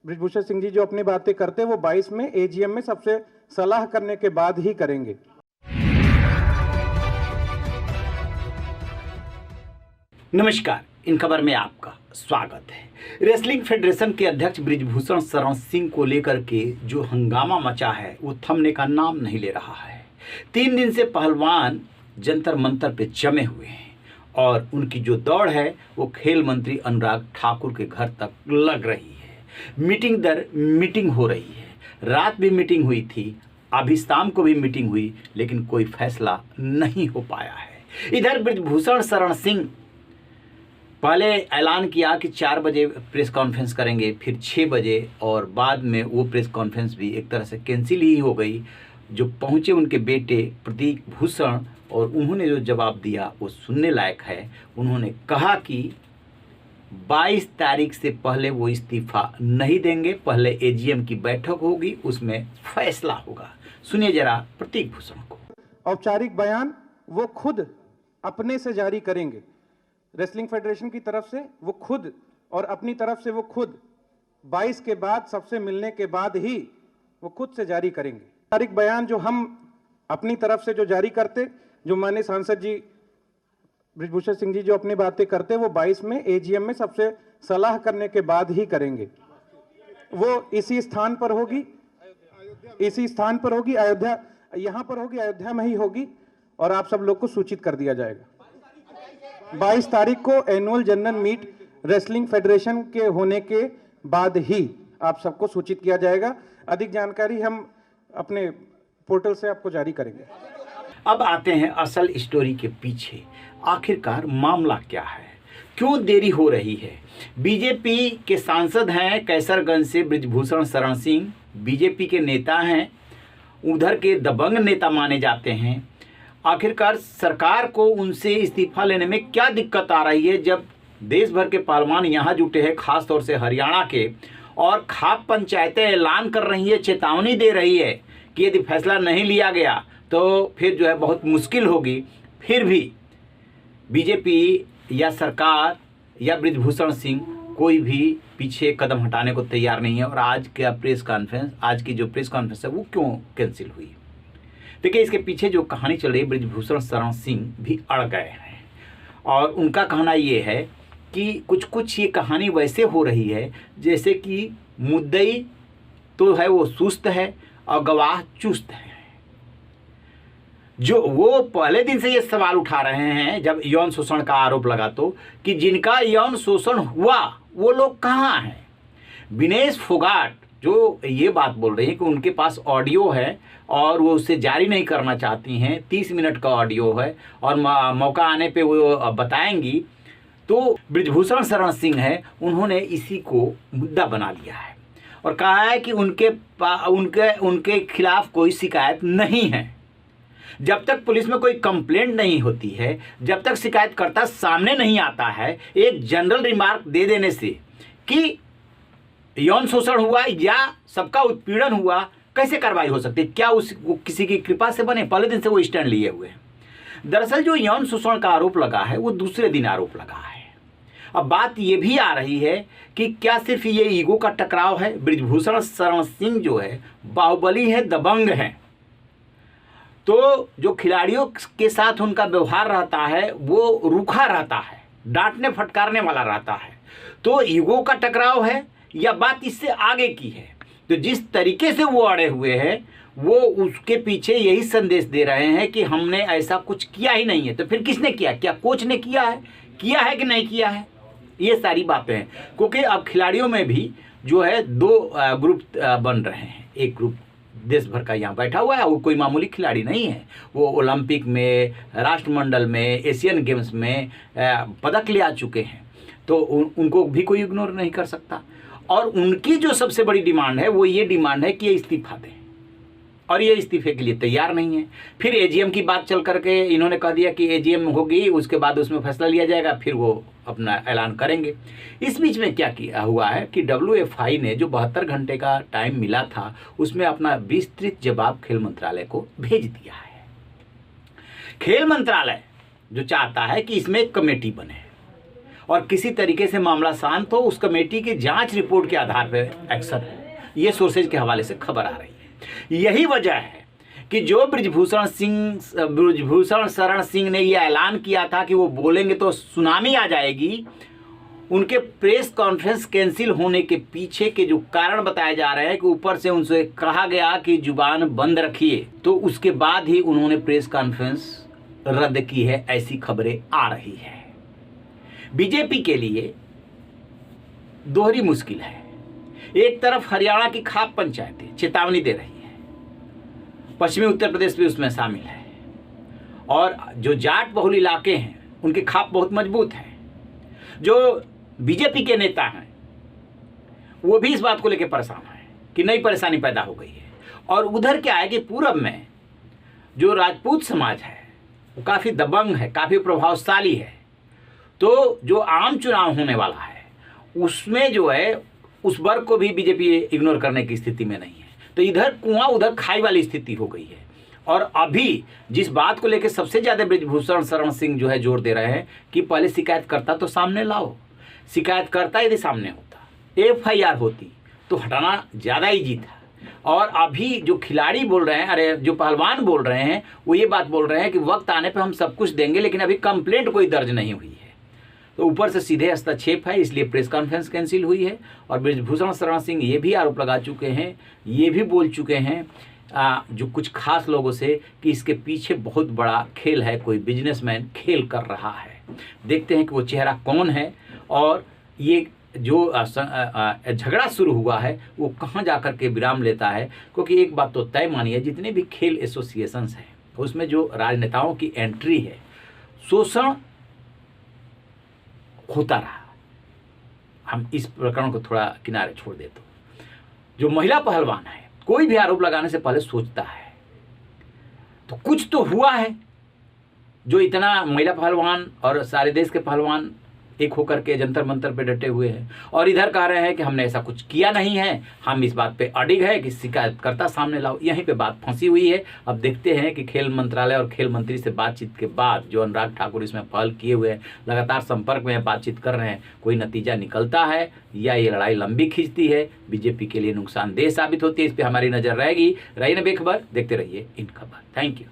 बृजभूषण सिंह जी जो अपनी बातें करते हैं वो 22 में एजीएम में सबसे सलाह करने के बाद ही करेंगे। नमस्कार, इन खबर में आपका स्वागत है। रेसलिंग फेडरेशन के अध्यक्ष बृजभूषण शरण सिंह को लेकर के जो हंगामा मचा है वो थमने का नाम नहीं ले रहा है। 3 दिन से पहलवान जंतर मंतर पे जमे हुए हैं और उनकी जो दौड़ है वो खेल मंत्री अनुराग ठाकुर के घर तक लग रही है। मीटिंग दर मीटिंग हो रही है। रात भी मीटिंग हुई थी, अभी शाम को भी मीटिंग हुई, लेकिन कोई फैसला नहीं हो पाया है। इधर बृजभूषण शरण सिंह पहले ऐलान किया कि 4 बजे प्रेस कॉन्फ्रेंस करेंगे, फिर 6 बजे, और बाद में वो प्रेस कॉन्फ्रेंस भी एक तरह से कैंसिल ही हो गई। जो पहुंचे उनके बेटे प्रतीक भूषण और उन्होंने जो जवाब दिया वो सुनने लायक है। उन्होंने कहा कि 22 तारीख से पहले वो इस्तीफा नहीं देंगे, पहले एजीएम की बैठक होगी, उसमें फैसला होगा। सुनिए जरा प्रतीक भूषण को। औपचारिक बयान वो खुद अपने से जारी करेंगे। रेसलिंग फेडरेशन की तरफ से वो खुद और अपनी तरफ से वो खुद 22 के बाद सबसे मिलने के बाद ही वो खुद से जारी करेंगे। औपचारिक बयान जो हम अपनी तरफ से जो जारी करते, जो माननीय सांसद जी बृजभूषण सिंह जी जो अपनी बातें करते, वो 22 में एजीएम में सबसे सलाह करने के बाद ही करेंगे। वो इसी स्थान पर होगी, अयोध्या, यहाँ पर होगी, अयोध्या में ही होगी, और आप सब लोग को सूचित कर दिया जाएगा। 22 तारीख को annual general meet wrestling federation के होने के बाद ही आप सबको सूचित किया जाएगा। अधिक जानकारी हम अपने पोर्टल से आपको जारी करेंगे। अब आते हैं असल स्टोरी के पीछे। आखिरकार मामला क्या है, क्यों देरी हो रही है? बीजेपी के सांसद हैं कैसरगंज से बृजभूषण शरण सिंह, बीजेपी के नेता हैं, उधर के दबंग नेता माने जाते हैं। आखिरकार सरकार को उनसे इस्तीफा लेने में क्या दिक्कत आ रही है, जब देश भर के पहलवान यहाँ जुटे हैं, खास तौर से हरियाणा के, और खाप पंचायतें ऐलान कर रही है, चेतावनी दे रही है कि यदि फैसला नहीं लिया गया तो फिर जो है बहुत मुश्किल होगी। फिर भी बीजेपी या सरकार या बृजभूषण सिंह कोई भी पीछे कदम हटाने को तैयार नहीं है। और आज की जो प्रेस कॉन्फ्रेंस है वो क्यों कैंसिल हुई? देखिए, इसके पीछे जो कहानी चल रही है, बृजभूषण शरण सिंह भी अड़ गए हैं और उनका कहना ये है कि कुछ ये कहानी वैसे हो रही है जैसे कि मुद्दई तो है वो सुस्त है और गवाह चुस्त है। जो वो पहले दिन से ये सवाल उठा रहे हैं जब यौन शोषण का आरोप लगा तो, कि जिनका यौन शोषण हुआ वो लोग कहाँ हैं। विनेश फोगाट जो ये बात बोल रही है कि उनके पास ऑडियो है और वो उसे जारी नहीं करना चाहती हैं, 30 मिनट का ऑडियो है और मौका आने पे वो बताएंगी, तो बृजभूषण शरण सिंह है, उन्होंने इसी को मुद्दा बना लिया है और कहा है कि उनके खिलाफ कोई शिकायत नहीं है। जब तक पुलिस में कोई कंप्लेंट नहीं होती है, जब तक शिकायतकर्ता सामने नहीं आता है, एक जनरल रिमार्क दे देने से कि यौन शोषण हुआ या सबका उत्पीड़न हुआ, कैसे कार्रवाई हो सकती है? क्या किसी की कृपा से बने? पहले दिन से वो स्टैंड लिए हुए हैं। दरअसल जो यौन शोषण का आरोप लगा है वो दूसरे दिन आरोप लगा है। अब बात ये भी आ रही है कि क्या सिर्फ ये ईगो का टकराव है? बृजभूषण शरण सिंह जो है बाहुबली है, दबंग है, तो जो खिलाड़ियों के साथ उनका व्यवहार रहता है वो रूखा रहता है, डांटने फटकारने वाला रहता है। तो ईगो का टकराव है या बात इससे आगे की है? तो जिस तरीके से वो अड़े हुए हैं वो उसके पीछे यही संदेश दे रहे हैं कि हमने ऐसा कुछ किया ही नहीं है। तो फिर किसने किया? क्या कोच ने किया है कि नहीं किया है? ये सारी बातें हैं, क्योंकि अब खिलाड़ियों में भी जो है 2 ग्रुप बन रहे हैं। एक ग्रुप देश भर का यहाँ बैठा हुआ है, वो कोई मामूली खिलाड़ी नहीं है, वो ओलंपिक में, राष्ट्रमंडल में, एशियन गेम्स में पदक ले आ चुके हैं, तो उनको भी कोई इग्नोर नहीं कर सकता। और उनकी जो सबसे बड़ी डिमांड है वो ये डिमांड है कि ये इस्तीफा दें, और ये इस्तीफे के लिए तैयार नहीं है। फिर एजीएम की बात चल करके इन्होंने कह दिया कि एजीएम होगी, उसके बाद उसमें फैसला लिया जाएगा, फिर वो अपना ऐलान करेंगे। इस बीच में क्या किया हुआ है कि WFI ने जो 72 घंटे का टाइम मिला था उसमें अपना विस्तृत जवाब खेल मंत्रालय को भेज दिया है। खेल मंत्रालय जो चाहता है कि इसमें एक कमेटी बने और किसी तरीके से मामला शांत हो, उस कमेटी की जांच रिपोर्ट के आधार पर एक्शन हो। ये सोर्सेज के हवाले से खबर आ रही है। यही वजह है कि जो ब्रिजभूषण शरण सिंह ने यह ऐलान किया था कि वो बोलेंगे तो सुनामी आ जाएगी, उनके प्रेस कॉन्फ्रेंस कैंसिल होने के पीछे के जो कारण बताए जा रहे हैं कि ऊपर से उनसे कहा गया कि जुबान बंद रखिए, तो उसके बाद ही उन्होंने प्रेस कॉन्फ्रेंस रद्द की है, ऐसी खबरें आ रही है। बीजेपी के लिए दोहरी मुश्किल है। एक तरफ हरियाणा की खाप पंचायतें चेतावनी दे रही है, पश्चिमी उत्तर प्रदेश भी उसमें शामिल है, और जो जाट बहुल इलाके हैं उनकी खाप बहुत मजबूत है। जो बीजेपी के नेता हैं वो भी इस बात को लेकर परेशान हैं कि नई परेशानी पैदा हो गई है। और उधर क्या है कि पूरब में जो राजपूत समाज है वो काफ़ी दबंग है, काफ़ी प्रभावशाली है। तो जो आम चुनाव होने वाला है उसमें जो है उस वर्ग को भी बीजेपी इग्नोर करने की स्थिति में नहीं है। तो इधर कुआं उधर खाई वाली स्थिति हो गई है। और अभी जिस बात को लेकर सबसे ज़्यादा ब्रिजभूषण शरण सिंह जो है जोर दे रहे हैं कि पहले शिकायतकर्ता तो सामने लाओ। शिकायतकर्ता यदि सामने होता, FIR होती, तो हटाना ज़्यादा ईजी था। और अभी जो खिलाड़ी बोल रहे हैं, अरे जो पहलवान बोल रहे हैं, वो ये बात बोल रहे हैं कि वक्त आने पर हम सब कुछ देंगे, लेकिन अभी कंप्लेंट कोई दर्ज नहीं हुई है। तो ऊपर से सीधे हस्तक्षेप है, इसलिए प्रेस कॉन्फ्रेंस कैंसिल हुई है। और ब्रिजभूषण शरण सिंह ये भी आरोप लगा चुके हैं, ये भी बोल चुके हैं जो कुछ खास लोगों से कि इसके पीछे बहुत बड़ा खेल है, कोई बिजनेसमैन खेल कर रहा है। देखते हैं कि वो चेहरा कौन है और ये जो झगड़ा शुरू हुआ है वो कहाँ जाकर के विराम लेता है। क्योंकि एक बात तो तय मानिए, जितने भी खेल एसोसिएशंस हैं उसमें जो राजनेताओं की एंट्री है, शोषण होता रहा। हम इस प्रकरण को थोड़ा किनारे छोड़ दे तो जो महिला पहलवान है, कोई भी आरोप लगाने से पहले सोचता है तो कुछ तो हुआ है जो इतना महिला पहलवान और सारे देश के पहलवान एक होकर के जंतर मंतर पे डटे हुए हैं। और इधर कह रहे हैं कि हमने ऐसा कुछ किया नहीं है, हम इस बात पे अडिग है कि शिकायतकर्ता सामने लाओ। यहीं पे बात फंसी हुई है। अब देखते हैं कि खेल मंत्रालय और खेल मंत्री से बातचीत के बाद जो अनुराग ठाकुर इसमें पहल किए हुए हैं, लगातार संपर्क में बातचीत कर रहे हैं, कोई नतीजा निकलता है या ये लड़ाई लंबी खींचती है, बीजेपी के लिए नुकसानदेह साबित होती है। इस पर हमारी नजर रहेगी। रहिए बेखबर, देखते रहिए इन खबर। Thank you.